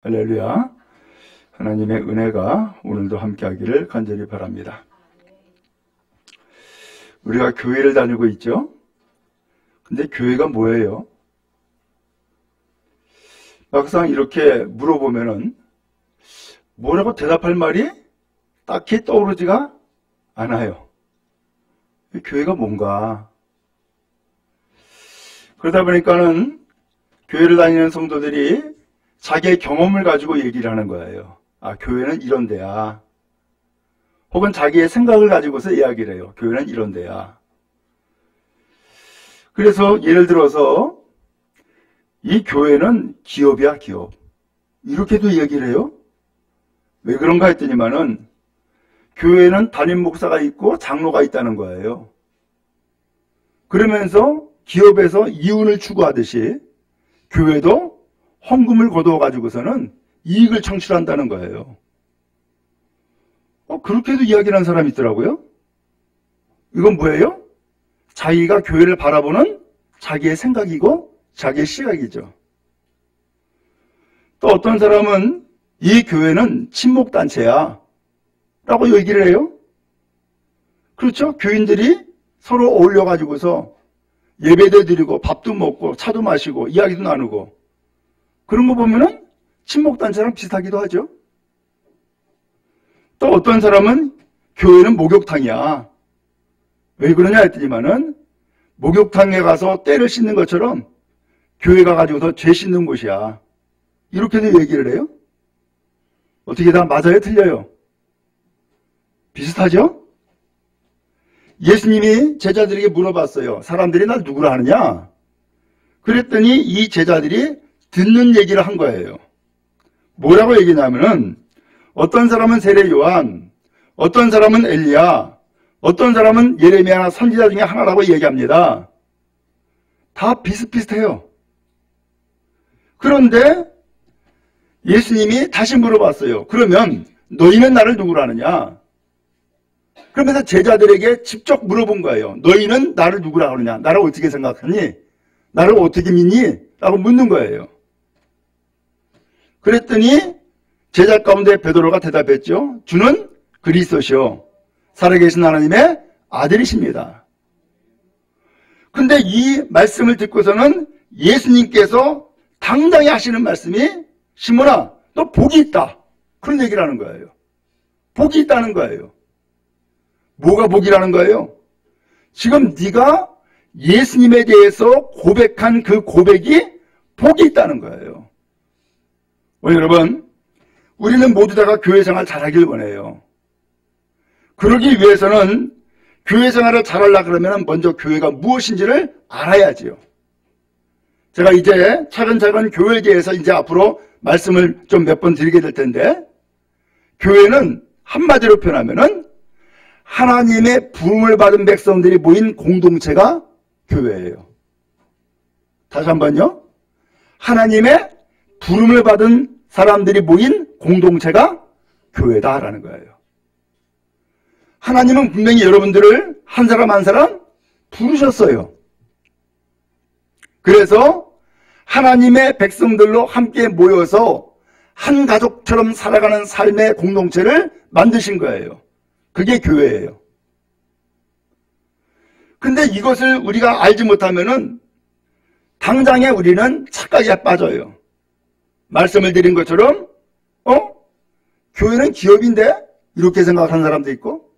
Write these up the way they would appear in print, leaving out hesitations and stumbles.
할렐루야. 하나님의 은혜가 오늘도 함께하기를 간절히 바랍니다. 우리가 교회를 다니고 있죠? 근데 교회가 뭐예요? 막상 이렇게 물어보면은 뭐라고 대답할 말이 딱히 떠오르지가 않아요. 교회가 뭔가. 그러다 보니까는 교회를 다니는 성도들이 자기의 경험을 가지고 얘기를 하는 거예요. 아, 교회는 이런 데야. 혹은 자기의 생각을 가지고서 이야기를 해요. 교회는 이런 데야. 그래서 예를 들어서 이 교회는 기업이야, 기업. 이렇게도 얘기를 해요. 왜 그런가 했더니만은 교회는 담임 목사가 있고 장로가 있다는 거예요. 그러면서 기업에서 이윤을 추구하듯이 교회도 헌금을 거두어 가지고서는 이익을 창출한다는 거예요. 그렇게도 이야기를 하는 사람이 있더라고요. 이건 뭐예요? 자기가 교회를 바라보는 자기의 생각이고 자기의 시각이죠. 또 어떤 사람은 이 교회는 친목단체야 라고 얘기를 해요. 그렇죠? 교인들이 서로 어울려가지고서 예배도 드리고 밥도 먹고 차도 마시고 이야기도 나누고 그런 거 보면은 친목단체랑 비슷하기도 하죠. 또 어떤 사람은 교회는 목욕탕이야. 왜 그러냐 했더니만은 목욕탕에 가서 때를 씻는 것처럼 교회 가가지고서 죄 씻는 곳이야. 이렇게도 얘기를 해요. 어떻게 다 맞아요? 틀려요? 비슷하죠? 예수님이 제자들에게 물어봤어요. 사람들이 날 누구라 하느냐? 그랬더니 이 제자들이 듣는 얘기를 한 거예요. 뭐라고 얘기냐면은 어떤 사람은 세례 요한, 어떤 사람은 엘리야, 어떤 사람은 예레미야 선지자 중에 하나라고 얘기합니다. 다 비슷비슷해요. 그런데 예수님이 다시 물어봤어요. 그러면 너희는 나를 누구로 아느냐? 그러면서 제자들에게 직접 물어본 거예요. 너희는 나를 누구라 하느냐? 나를 어떻게 생각하니? 나를 어떻게 믿니? 라고 묻는 거예요. 그랬더니 제자 가운데 베드로가 대답했죠. 주는 그리스도시요 살아계신 하나님의 아들이십니다. 근데 이 말씀을 듣고서는 예수님께서 당당히 하시는 말씀이 시몬아 너 복이 있다. 그런 얘기를 하는 거예요. 복이 있다는 거예요. 뭐가 복이라는 거예요? 지금 네가 예수님에 대해서 고백한 그 고백이 복이 있다는 거예요. 여러분, 우리는 모두 다가 교회 생활 잘하길 원해요. 그러기 위해서는 교회 생활을 잘하려고 그러면 먼저 교회가 무엇인지를 알아야지요. 제가 이제 차근차근 교회에 대해서 이제 앞으로 말씀을 좀 몇 번 드리게 될 텐데, 교회는 한마디로 표현하면은 하나님의 부름을 받은 백성들이 모인 공동체가 교회예요. 다시 한번요. 하나님의 부름을 받은 사람들이 모인 공동체가 교회다라는 거예요. 하나님은 분명히 여러분들을 한 사람 한 사람 부르셨어요. 그래서 하나님의 백성들로 함께 모여서 한 가족처럼 살아가는 삶의 공동체를 만드신 거예요. 그게 교회예요. 근데 이것을 우리가 알지 못하면은 당장에 우리는 착각에 빠져요. 말씀을 드린 것처럼 교회는 기업인데 이렇게 생각하는 사람도 있고,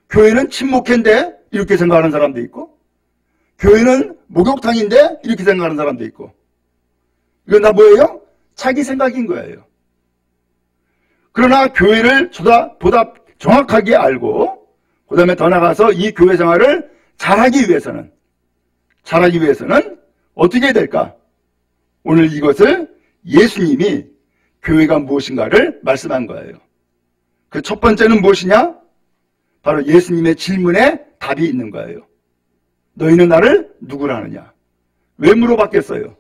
교회는 친목회인데 이렇게 생각하는 사람도 있고, 교회는 목욕탕인데 이렇게 생각하는 사람도 있고, 이건 다 뭐예요? 자기 생각인 거예요. 그러나 교회를 보다 정확하게 알고 그 다음에 더 나가서 이 교회 생활을 잘하기 위해서는 어떻게 해야 될까? 오늘 이것을 예수님이 교회가 무엇인가를 말씀한 거예요. 그 첫 번째는 무엇이냐? 바로 예수님의 질문에 답이 있는 거예요. 너희는 나를 누구라 하느냐? 왜 물어봤겠어요?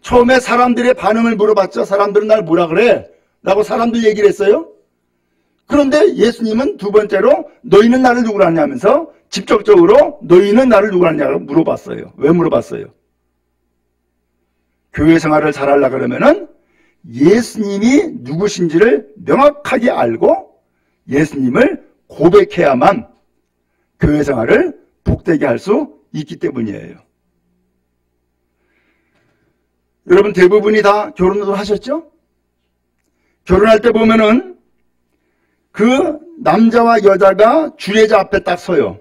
처음에 사람들의 반응을 물어봤죠. 사람들은 날 뭐라 그래? 라고 사람들 얘기를 했어요. 그런데 예수님은 두 번째로 너희는 나를 누구라 하냐면서 직접적으로 너희는 나를 누구라 하냐고 물어봤어요. 왜 물어봤어요? 교회 생활을 잘하려고 그러면은 예수님이 누구신지를 명확하게 알고 예수님을 고백해야만 교회 생활을 복되게 할 수 있기 때문이에요. 여러분 대부분이 다 결혼을 하셨죠? 결혼할 때 보면은 그 남자와 여자가 주례자 앞에 딱 서요.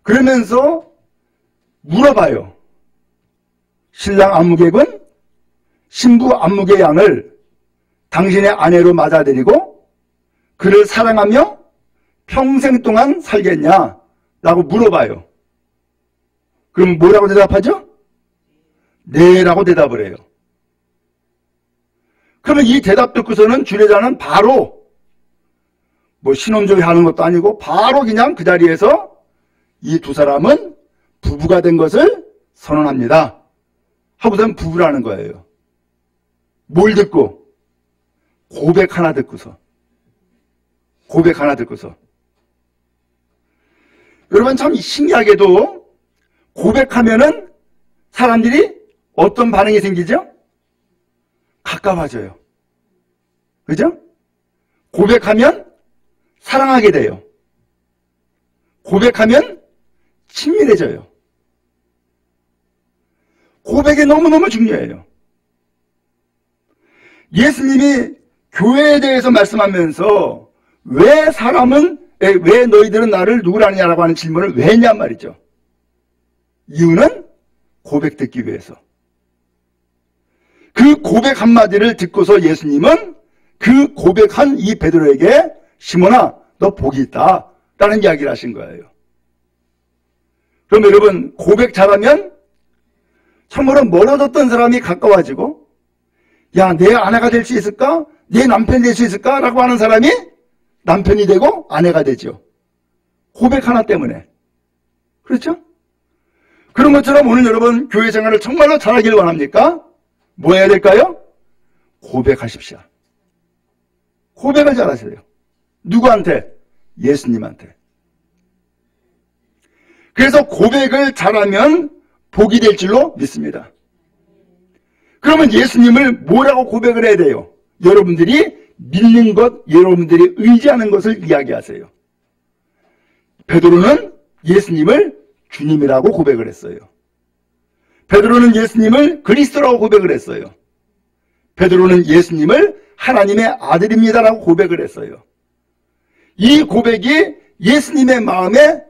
그러면서 물어봐요. 신랑 안무객은 신부 안무객 양을 당신의 아내로 맞아들이고 그를 사랑하며 평생 동안 살겠냐? 라고 물어봐요. 그럼 뭐라고 대답하죠? 네 라고 대답을 해요. 그러면 이 대답 듣고서는 주례자는 바로 뭐 신혼조회 하는 것도 아니고 바로 그냥 그 자리에서 이 두 사람은 부부가 된 것을 선언합니다. 하고선 부부라는 거예요. 뭘 듣고? 고백 하나 듣고서. 고백 하나 듣고서. 여러분 참 신기하게도 고백하면은 사람들이 어떤 반응이 생기죠? 가까워져요. 그죠? 고백하면 사랑하게 돼요. 고백하면 친밀해져요. 고백이 너무너무 중요해요. 예수님이 교회에 대해서 말씀하면서 왜 너희들은 나를 누구라느냐라고 하는 질문을 왜 했냔 말이죠. 이유는 고백 듣기 위해서. 그 고백 한마디를 듣고서 예수님은 그 고백한 이 베드로에게 시몬아 너 복이 있다 라는 이야기를 하신 거예요. 그럼 여러분 고백 잘하면 참으로 멀어졌던 사람이 가까워지고 야 내 아내가 될 수 있을까? 내 남편이 될 수 있을까? 라고 하는 사람이 남편이 되고 아내가 되죠. 고백 하나 때문에. 그렇죠? 그런 것처럼 오늘 여러분 교회 생활을 정말로 잘하기를 원합니까? 뭐 해야 될까요? 고백하십시오. 고백을 잘하세요. 누구한테? 예수님한테. 그래서 고백을 잘하면 복이 될 줄로 믿습니다. 그러면 예수님을 뭐라고 고백을 해야 돼요? 여러분들이 믿는 것, 여러분들이 의지하는 것을 이야기하세요. 베드로는 예수님을 주님이라고 고백을 했어요. 베드로는 예수님을 그리스도라고 고백을 했어요. 베드로는 예수님을 하나님의 아들입니다라고 고백을 했어요. 이 고백이 예수님의 마음에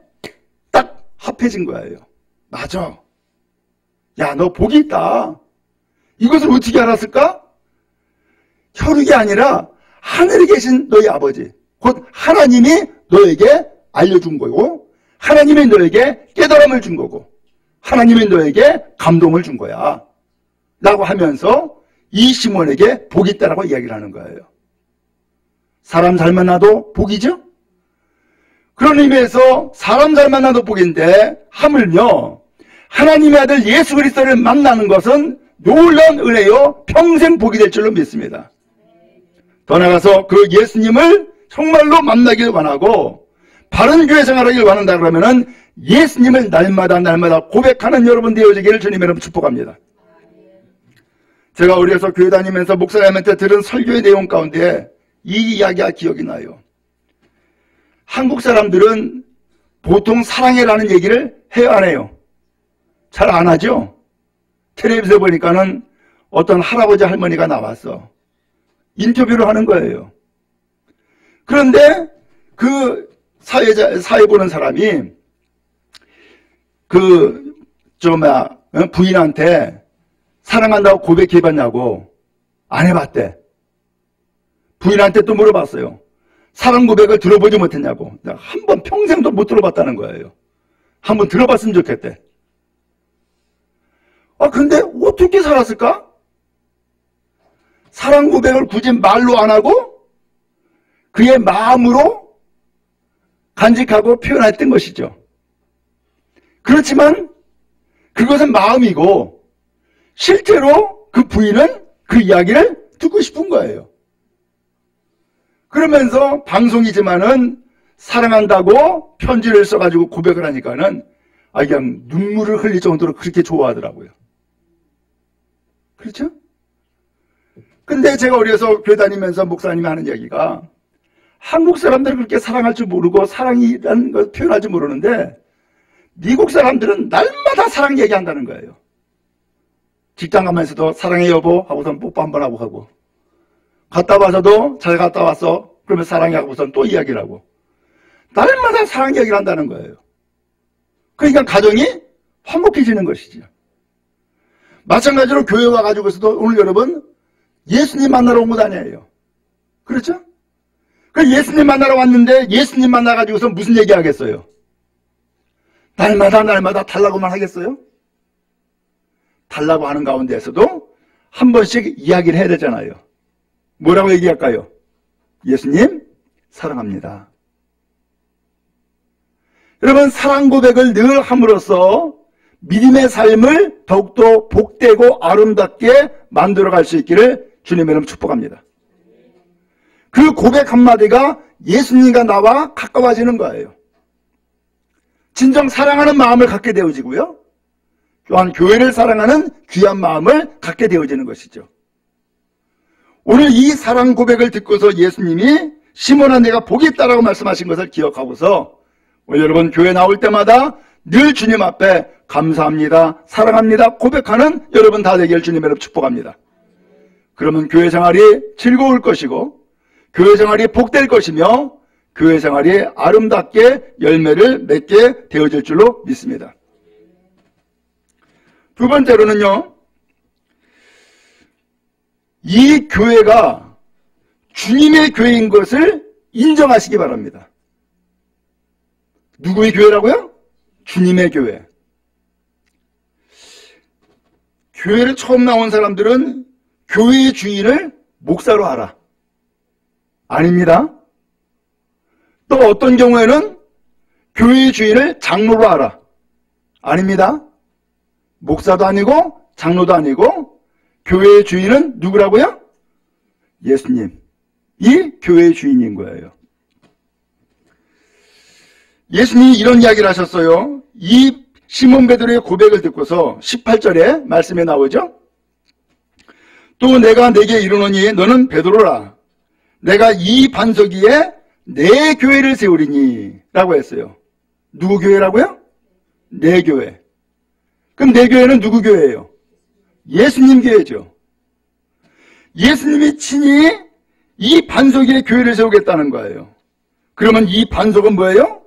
딱 합해진 거예요. 맞아. 야, 너 복이 있다. 이것을 어떻게 알았을까? 혈육이 아니라 하늘에 계신 너희 아버지, 곧 하나님이 너에게 알려준 거고 하나님이 너에게 깨달음을 준 거고 하나님이 너에게 감동을 준 거야 라고 하면서 이 시몬에게 복이 있다라고 이야기를 하는 거예요. 사람 잘 만나도 복이죠? 그런 의미에서 사람 잘 만나도 복인데 하물며 하나님의 아들 예수 그리스도를 만나는 것은 놀라운 은혜요 평생 복이 될 줄로 믿습니다. 더 나아가서 그 예수님을 정말로 만나길 원하고 바른 교회 생활하길 원한다 그러면은 예수님을 날마다 고백하는 여러분 되어지기를 주님 여러분 축복합니다. 제가 어려서 교회 다니면서 목사님한테 들은 설교의 내용 가운데 이 이야기가 기억이 나요. 한국 사람들은 보통 사랑해라는 얘기를 해요 안 해요? 잘 안 하죠? 텔레비전에 보니까는 어떤 할아버지 할머니가 나왔어. 인터뷰를 하는 거예요. 그런데 그 사회 보는 사람이 부인한테 사랑한다고 고백해봤냐고 안 해봤대. 부인한테 또 물어봤어요. 사랑 고백을 들어보지 못했냐고. 한 번 평생도 못 들어봤다는 거예요. 한번 들어봤으면 좋겠대. 근데 어떻게 살았을까? 사랑 고백을 굳이 말로 안 하고 그의 마음으로 간직하고 표현했던 것이죠. 그렇지만 그것은 마음이고 실제로 그 부인은 그 이야기를 듣고 싶은 거예요. 그러면서 방송이지만은 사랑한다고 편지를 써가지고 고백을 하니까는 그냥 눈물을 흘릴 정도로 그렇게 좋아하더라고요. 그렇죠? 근데 제가 어려서 교회 다니면서 목사님이 하는 얘기가 한국 사람들은 그렇게 사랑할 줄 모르고 사랑이라는 걸 표현할 줄 모르는데 미국 사람들은 날마다 사랑 얘기한다는 거예요. 직장 가면서도 사랑해 여보 하고선 뽀뽀 한번 하고 가고 갔다 와서도 잘 갔다 왔어 그러면 사랑해 하고선 또 이야기를 하고 날마다 사랑 얘기를 한다는 거예요. 그러니까 가정이 화목해지는 것이죠. 마찬가지로 교회 와가지고서도 오늘 여러분 예수님 만나러 온 것 아니에요. 그렇죠? 그 예수님 만나러 왔는데 예수님 만나가지고서 무슨 얘기 하겠어요? 날마다 달라고만 하겠어요? 달라고 하는 가운데에서도 한 번씩 이야기를 해야 되잖아요. 뭐라고 얘기할까요? 예수님 사랑합니다. 여러분 사랑 고백을 늘 함으로써 믿음의 삶을 더욱더 복되고 아름답게 만들어갈 수 있기를 주님의 이름 축복합니다. 그 고백 한마디가 예수님과 나와 가까워지는 거예요. 진정 사랑하는 마음을 갖게 되어지고요. 또한 교회를 사랑하는 귀한 마음을 갖게 되어지는 것이죠. 오늘 이 사랑 고백을 듣고서 예수님이 시몬아 내가 복이 있다라고 말씀하신 것을 기억하고서 오늘 여러분 교회 나올 때마다 늘 주님 앞에 감사합니다, 사랑합니다 고백하는 여러분 다 되길 주님의 이름으로 축복합니다. 그러면 교회 생활이 즐거울 것이고 교회 생활이 복될 것이며 교회 생활이 아름답게 열매를 맺게 되어질 줄로 믿습니다. 두 번째로는요, 이 교회가 주님의 교회인 것을 인정하시기 바랍니다. 누구의 교회라고요? 주님의 교회. 교회를 처음 나온 사람들은 교회의 주인을 목사로 알아. 아닙니다. 또 어떤 경우에는 교회의 주인을 장로로 알아. 아닙니다. 목사도 아니고 장로도 아니고 교회의 주인은 누구라고요? 예수님. 이 교회의 주인인 거예요. 예수님이 이런 이야기를 하셨어요. 이 시몬 베드로의 고백을 듣고서 18절에 말씀에 나오죠. 또 내가 네게 이르노니 너는 베드로라. 내가 이 반석 위에 내 교회를 세우리니 라고 했어요. 누구 교회라고요? 내 교회. 그럼 내 교회는 누구 교회예요? 예수님 교회죠. 예수님이 친히 이 반석 위에 교회를 세우겠다는 거예요. 그러면 이 반석은 뭐예요?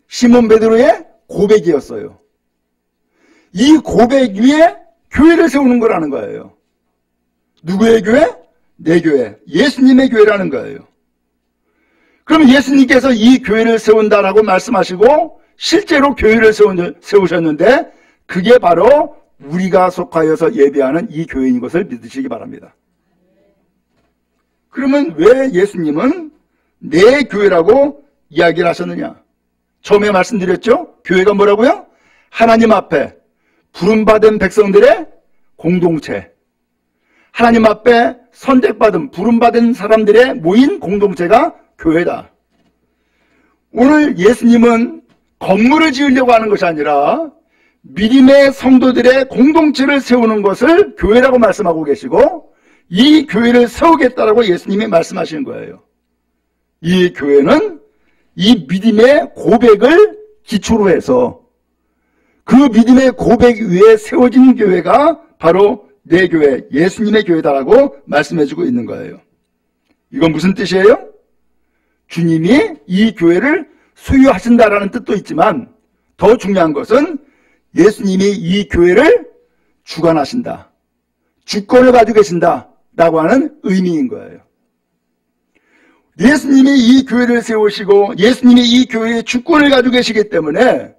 시몬 베드로의 고백이었어요. 이 고백 위에 교회를 세우는 거라는 거예요. 누구의 교회? 내 교회. 예수님의 교회라는 거예요. 그럼 예수님께서 이 교회를 세운다라고 말씀하시고 실제로 교회를 세우셨는데 그게 바로 우리가 속하여서 예배하는 이 교회인 것을 믿으시기 바랍니다. 그러면 왜 예수님은 내 교회라고 이야기를 하셨느냐? 처음에 말씀드렸죠? 교회가 뭐라고요? 하나님 앞에 부름받은 백성들의 공동체. 하나님 앞에 선택받은 부름받은 사람들의 모인 공동체가 교회다. 오늘 예수님은 건물을 지으려고 하는 것이 아니라 믿음의 성도들의 공동체를 세우는 것을 교회라고 말씀하고 계시고 이 교회를 세우겠다라고 예수님이 말씀하시는 거예요. 이 교회는 이 믿음의 고백을 기초로 해서 그 믿음의 고백 위에 세워진 교회가 바로 내 교회, 예수님의 교회다라고 말씀해주고 있는 거예요. 이건 무슨 뜻이에요? 주님이 이 교회를 소유하신다라는 뜻도 있지만 더 중요한 것은 예수님이 이 교회를 주관하신다. 주권을 가지고 계신다라고 하는 의미인 거예요. 예수님이 이 교회를 세우시고 예수님이 이 교회의 주권을 가지고 계시기 때문에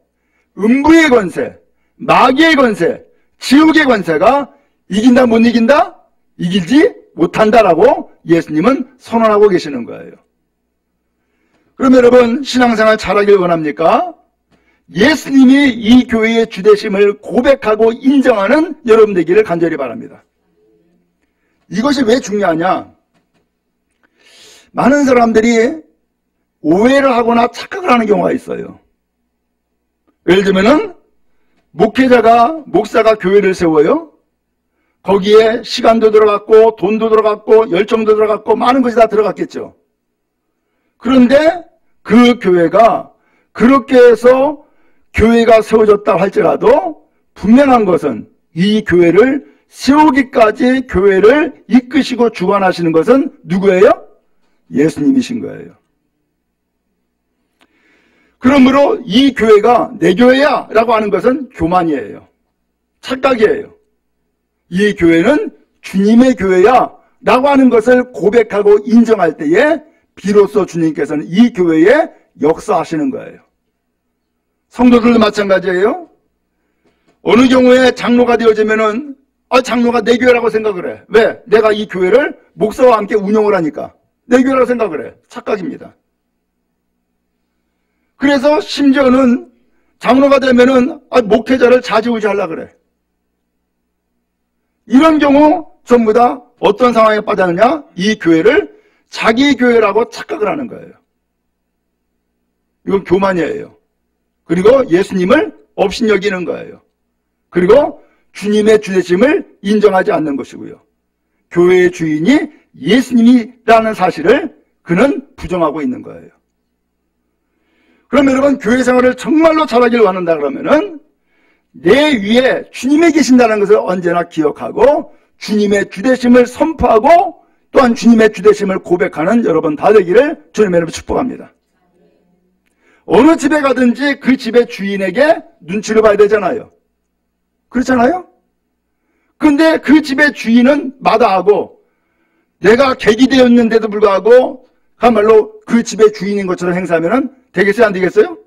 음부의 권세, 마귀의 권세, 지옥의 권세가 이긴다 못 이긴다? 이기지 못한다라고 예수님은 선언하고 계시는 거예요. 그럼 여러분 신앙생활 잘하길 원합니까? 예수님이 이 교회의 주되심을 고백하고 인정하는 여러분 되기를 간절히 바랍니다. 이것이 왜 중요하냐? 많은 사람들이 오해를 하거나 착각을 하는 경우가 있어요. 예를 들면은 목사가 교회를 세워요. 거기에 시간도 들어갔고 돈도 들어갔고 열정도 들어갔고 많은 것이 다 들어갔겠죠. 그런데 그 교회가 그렇게 해서 교회가 세워졌다 할지라도 분명한 것은 이 교회를 세우기까지 교회를 이끄시고 주관하시는 것은 누구예요? 예수님이신 거예요. 그러므로 이 교회가 내 교회야 라고 하는 것은 교만이에요. 착각이에요. 이 교회는 주님의 교회야 라고 하는 것을 고백하고 인정할 때에 비로소 주님께서는 이 교회에 역사하시는 거예요. 성도들도 마찬가지예요. 어느 경우에 장로가 되어지면은 장로가 내 교회라고 생각을 해. 왜? 내가 이 교회를 목사와 함께 운영을 하니까 내 교회라고 생각을 해. 착각입니다. 그래서 심지어는 장로가 되면은 목회자를 좌지우지하려고 그래. 이런 경우 전부 다 어떤 상황에 빠졌느냐? 이 교회를 자기 교회라고 착각을 하는 거예요. 이건 교만이에요. 그리고 예수님을 업신여기는 거예요. 그리고 주님의 주되심을 인정하지 않는 것이고요. 교회의 주인이 예수님이라는 사실을 그는 부정하고 있는 거예요. 그럼 여러분, 교회 생활을 정말로 잘하길 원한다 그러면은 내 위에 주님이 계신다는 것을 언제나 기억하고 주님의 주되심을 선포하고 또한 주님의 주되심을 고백하는 여러분 다 되기를 주님의 이름으로 축복합니다. 어느 집에 가든지 그 집의 주인에게 눈치를 봐야 되잖아요. 그렇잖아요? 근데 그 집의 주인은 마다하고 내가 객이 되었는데도 불구하고 그야말로 그 집의 주인인 것처럼 행사하면 되겠어요? 안 되겠어요?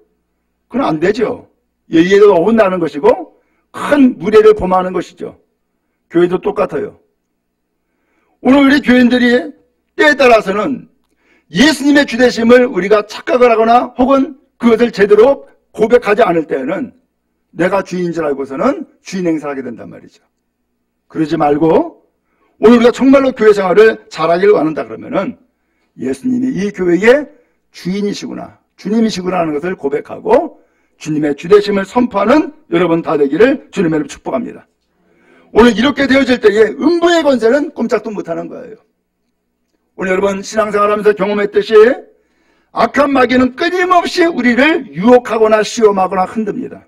그건 안 되죠. 예의에도 어긋나는 것이고 큰 무례를 범하는 것이죠. 교회도 똑같아요. 오늘 우리 교인들이 때에 따라서는 예수님의 주되심을 우리가 착각을 하거나 혹은 그것을 제대로 고백하지 않을 때에는 내가 주인인 줄 알고서는 주인 행사를 하게 된단 말이죠. 그러지 말고 오늘 우리가 정말로 교회 생활을 잘하기를 원한다 그러면은 예수님이 이 교회의 주인이시구나, 주님이시구나 하는 것을 고백하고 주님의 주되심을 선포하는 여러분 다 되기를 주님의 이름으로 축복합니다. 오늘 이렇게 되어질 때에 음부의 권세는 꼼짝도 못하는 거예요. 오늘 여러분 신앙생활하면서 경험했듯이 악한 마귀는 끊임없이 우리를 유혹하거나 시험하거나 흔듭니다.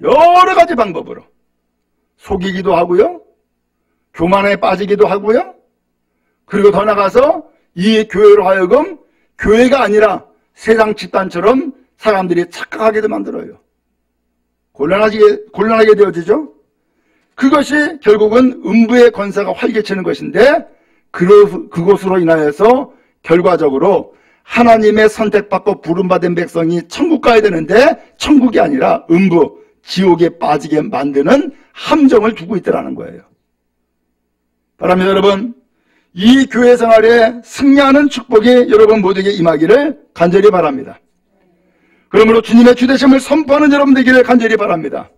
여러 가지 방법으로 속이기도 하고요, 교만에 빠지기도 하고요, 그리고 더 나가서 이 교회로 하여금 교회가 아니라 세상 집단처럼 사람들이 착각하게도 만들어요. 곤란하게 되어지죠. 그것이 결국은 음부의 권세가 활개치는 것인데 그것으로 인하여서 결과적으로 하나님의 선택받고 부름받은 백성이 천국 가야 되는데 천국이 아니라 음부, 지옥에 빠지게 만드는 함정을 두고 있더라는 거예요. 바랍니다 여러분, 이 교회 생활에 승리하는 축복이 여러분 모두에게 임하기를 간절히 바랍니다. 그러므로 주님의 주되심을 선포하는 여러분 되기를 간절히 바랍니다.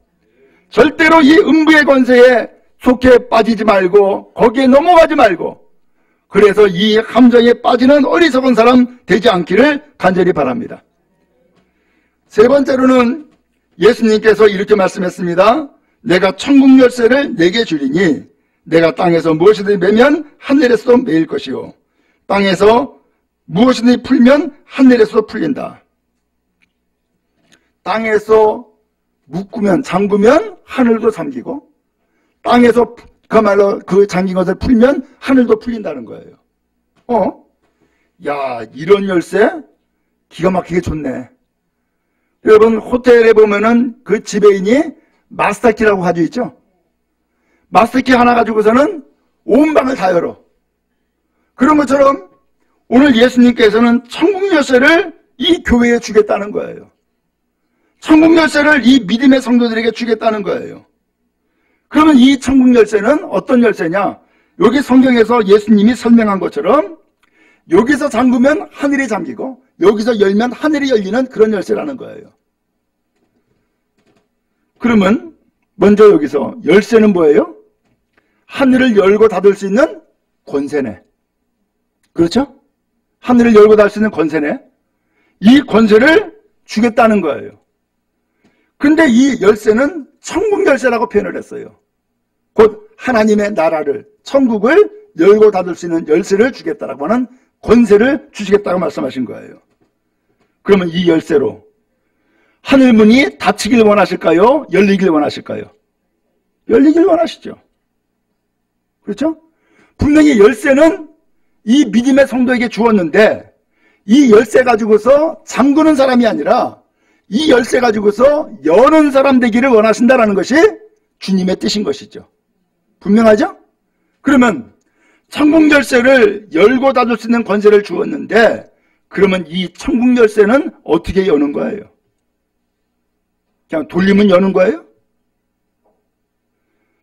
절대로 이 음부의 권세에 속해 빠지지 말고 거기에 넘어가지 말고 그래서 이 함정에 빠지는 어리석은 사람 되지 않기를 간절히 바랍니다. 세 번째로는 예수님께서 이렇게 말씀했습니다. 내가 천국 열쇠를 내게 주리니 내가 땅에서 무엇이든지 매면 하늘에서도 매일 것이요 땅에서 무엇이든지 풀면 하늘에서도 풀린다. 땅에서 묶으면 잠그면 하늘도 잠기고 땅에서 그야말로 그 잠긴 것을 풀면 하늘도 풀린다는 거예요. 야, 이런 열쇠 기가 막히게 좋네. 여러분 호텔에 보면은 그 지배인이 마스터키라고 가지고 있죠. 마스터키 하나 가지고서는 온 방을 다 열어. 그런 것처럼 오늘 예수님께서는 천국 열쇠를 이 교회에 주겠다는 거예요. 천국 열쇠를 이 믿음의 성도들에게 주겠다는 거예요. 그러면 이 천국 열쇠는 어떤 열쇠냐? 여기 성경에서 예수님이 설명한 것처럼 여기서 잠그면 하늘이 잠기고 여기서 열면 하늘이 열리는 그런 열쇠라는 거예요. 그러면 먼저 여기서 열쇠는 뭐예요? 하늘을 열고 닫을 수 있는 권세네. 그렇죠? 하늘을 열고 닫을 수 있는 권세네. 이 권세를 주겠다는 거예요. 근데 이 열쇠는 천국 열쇠라고 표현을 했어요. 곧 하나님의 나라를, 천국을 열고 닫을 수 있는 열쇠를 주겠다라고 하는 권세를 주시겠다고 말씀하신 거예요. 그러면 이 열쇠로 하늘문이 닫히길 원하실까요? 열리길 원하실까요? 열리길 원하시죠. 그렇죠? 분명히 열쇠는 이 믿음의 성도에게 주었는데 이 열쇠 가지고서 잠그는 사람이 아니라 이 열쇠 가지고서 여는 사람 되기를 원하신다라는 것이 주님의 뜻인 것이죠. 분명하죠? 그러면 천국 열쇠를 열고 닫을 수 있는 권세를 주었는데 그러면 이 천국 열쇠는 어떻게 여는 거예요? 그냥 돌리면 여는 거예요?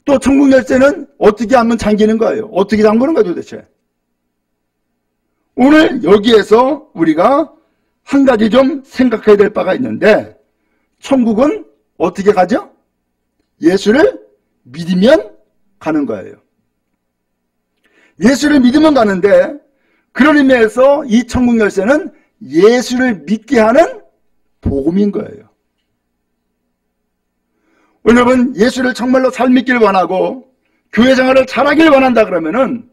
또 천국 열쇠는 어떻게 하면 잠기는 거예요? 어떻게 잠그는 거예요 도대체? 오늘 여기에서 우리가 한 가지 좀 생각해야 될 바가 있는데 천국은 어떻게 가죠? 예수를 믿으면 가는 거예요. 예수를 믿으면 가는데 그런 의미에서 이 천국 열쇠는 예수를 믿게 하는 복음인 거예요. 여러분 예수를 정말로 잘 믿길 원하고 교회 생활을 잘하길 원한다 그러면은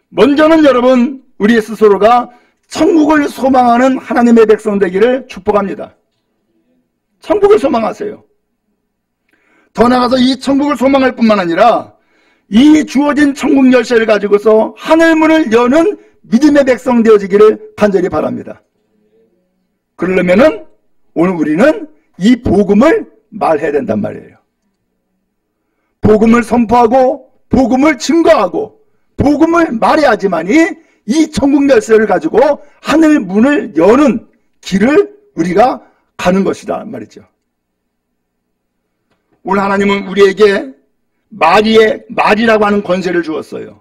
먼저는 여러분 우리 스스로가 천국을 소망하는 하나님의 백성 되기를 축복합니다. 천국을 소망하세요. 더 나아가서 이 천국을 소망할 뿐만 아니라 이 주어진 천국 열쇠를 가지고서 하늘문을 여는 믿음의 백성 되어지기를 간절히 바랍니다. 그러려면은 오늘 우리는 이 복음을 말해야 된단 말이에요. 복음을 선포하고 복음을 증거하고 복음을 말해야지만이 이 천국 열쇠를 가지고 하늘 문을 여는 길을 우리가 가는 것이다 말이죠. 오늘 하나님은 우리에게 말이라고 하는 권세를 주었어요.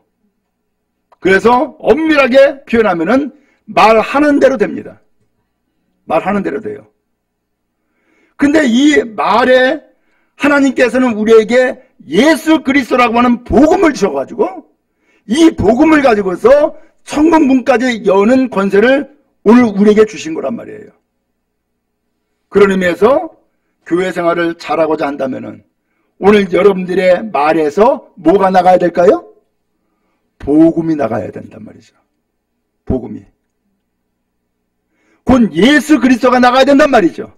그래서 엄밀하게 표현하면은 말하는 대로 됩니다. 말하는 대로 돼요. 근데 이 말에 하나님께서는 우리에게 예수 그리스도라고 하는 복음을 주셔가지고 이 복음을 가지고서 천국 문까지 여는 권세를 오늘 우리에게 주신 거란 말이에요. 그런 의미에서 교회 생활을 잘하고자 한다면은 오늘 여러분들의 말에서 뭐가 나가야 될까요? 복음이 나가야 된단 말이죠. 복음이. 곧 예수 그리스도가 나가야 된단 말이죠.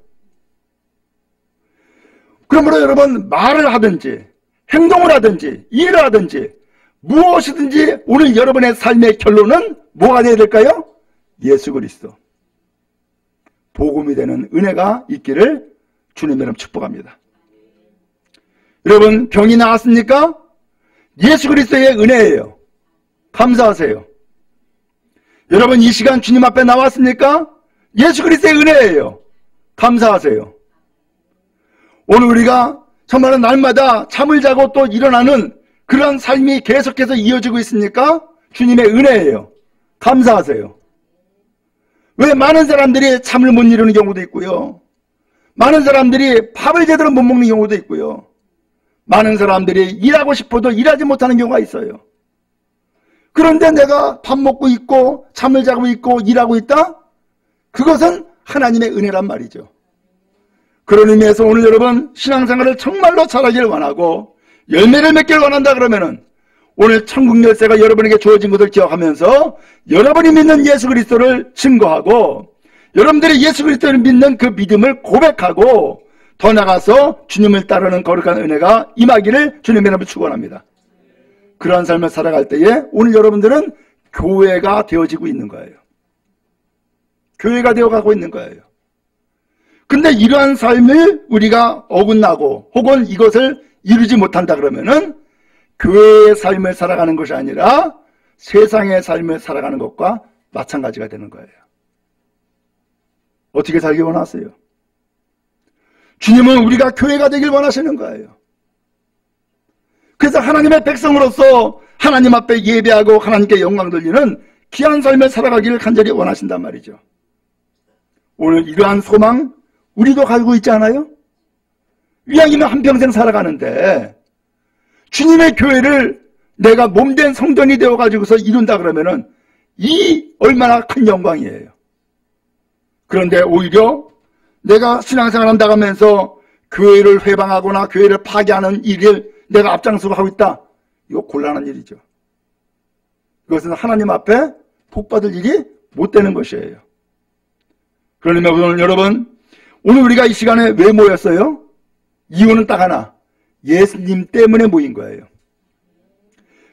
그러므로 여러분 말을 하든지 행동을 하든지 일을 하든지 무엇이든지 오늘 여러분의 삶의 결론은 뭐가 되어야 될까요? 예수 그리스도. 복음이 되는 은혜가 있기를 주님 이름 축복합니다. 여러분 병이 나았습니까? 예수 그리스도의 은혜예요. 감사하세요. 여러분 이 시간 주님 앞에 나왔습니까? 예수 그리스도의 은혜예요. 감사하세요. 오늘 우리가 정말 날마다 잠을 자고 또 일어나는 그러한 삶이 계속해서 이어지고 있습니까? 주님의 은혜예요. 감사하세요. 왜 많은 사람들이 잠을 못 이루는 경우도 있고요. 많은 사람들이 밥을 제대로 못 먹는 경우도 있고요. 많은 사람들이 일하고 싶어도 일하지 못하는 경우가 있어요. 그런데 내가 밥 먹고 있고 잠을 자고 있고 일하고 있다? 그것은 하나님의 은혜란 말이죠. 그런 의미에서 오늘 여러분 신앙생활을 정말로 잘하길 원하고 열매를 맺길 원한다 그러면은 오늘 천국 열쇠가 여러분에게 주어진 것을 기억하면서 여러분이 믿는 예수 그리스도를 증거하고 여러분들이 예수 그리스도를 믿는 그 믿음을 고백하고 더 나가서 주님을 따르는 거룩한 은혜가 임하기를 주님의 이름으로 축원합니다. 그러한 삶을 살아갈 때에 오늘 여러분들은 교회가 되어지고 있는 거예요. 교회가 되어가고 있는 거예요. 근데 이러한 삶을 우리가 어긋나고 혹은 이것을 이루지 못한다 그러면은 교회의 삶을 살아가는 것이 아니라 세상의 삶을 살아가는 것과 마찬가지가 되는 거예요. 어떻게 살기 원하세요? 주님은 우리가 교회가 되길 원하시는 거예요. 그래서 하나님의 백성으로서 하나님 앞에 예배하고 하나님께 영광 돌리는 귀한 삶을 살아가기를 간절히 원하신단 말이죠. 오늘 이러한 소망 우리도 가지고 있지 않아요? 이왕이면 한평생 살아가는데 주님의 교회를 내가 몸된 성전이 되어가지고서 이룬다 그러면은 이 얼마나 큰 영광이에요. 그런데 오히려 내가 신앙생활 한다 하면서 교회를 회방하거나 교회를 파괴하는 일을 내가 앞장서고 하고 있다. 이거 곤란한 일이죠. 그것은 하나님 앞에 복받을 일이 못 되는 것이에요. 그러면 여러분, 오늘 우리가 이 시간에 왜 모였어요? 이유는 딱 하나, 예수님 때문에 모인 거예요.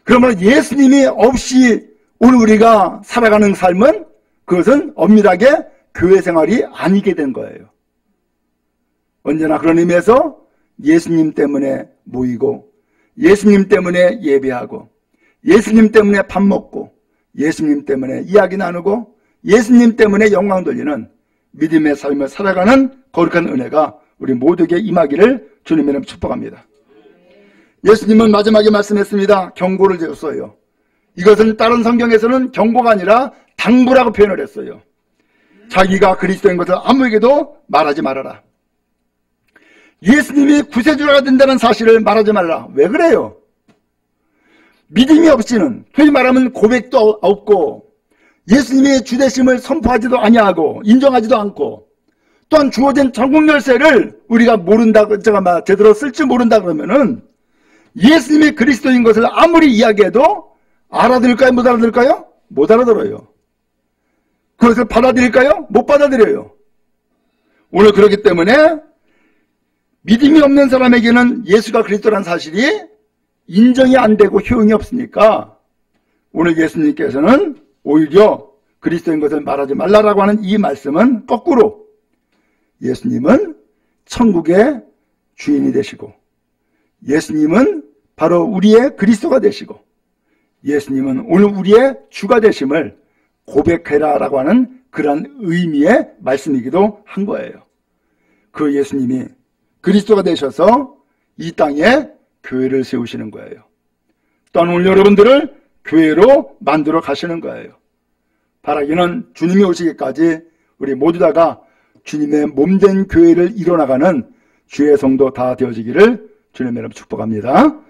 그러면 예수님이 없이 오늘 우리가 살아가는 삶은 그것은 엄밀하게 교회 생활이 아니게 된 거예요. 언제나 그런 의미에서 예수님 때문에 모이고, 예수님 때문에 예배하고, 예수님 때문에 밥 먹고, 예수님 때문에 이야기 나누고, 예수님 때문에 영광 돌리는 믿음의 삶을 살아가는 거룩한 은혜가 우리 모두에게 임하기를 주님의 이름 축복합니다. 예수님은 마지막에 말씀했습니다. 경고를 줬어요. 이것은 다른 성경에서는 경고가 아니라 당부라고 표현을 했어요. 자기가 그리스도인 것을 아무에게도 말하지 말아라. 예수님이 구세주가 된다는 사실을 말하지 말아라. 왜 그래요? 믿음이 없이는, 흔히 말하면 고백도 없고, 예수님의 주되심을 선포하지도 아니하고 인정하지도 않고, 또한 주어진 천국 열쇠를 우리가 모른다, 제대로 쓸 줄 모른다 그러면은 예수님이 그리스도인 것을 아무리 이야기해도 알아들을까요? 못 알아들을까요? 못 알아들어요. 그것을 받아들일까요? 못 받아들여요. 오늘 그렇기 때문에 믿음이 없는 사람에게는 예수가 그리스도라는 사실이 인정이 안 되고 효용이 없으니까 오늘 예수님께서는 오히려 그리스도인 것을 말하지 말라라고 하는 이 말씀은 거꾸로 예수님은 천국의 주인이 되시고, 예수님은 바로 우리의 그리스도가 되시고, 예수님은 오늘 우리의 주가 되심을 고백해라라고 하는 그런 의미의 말씀이기도 한 거예요. 그 예수님이 그리스도가 되셔서 이 땅에 교회를 세우시는 거예요. 또한 오늘 여러분들을 교회로 만들어 가시는 거예요. 바라기는 주님이 오시기까지 우리 모두 다가 주님의 몸된 교회를 이뤄나가는 주의 성도 다 되어지기를 주님의 이름으로 축복합니다.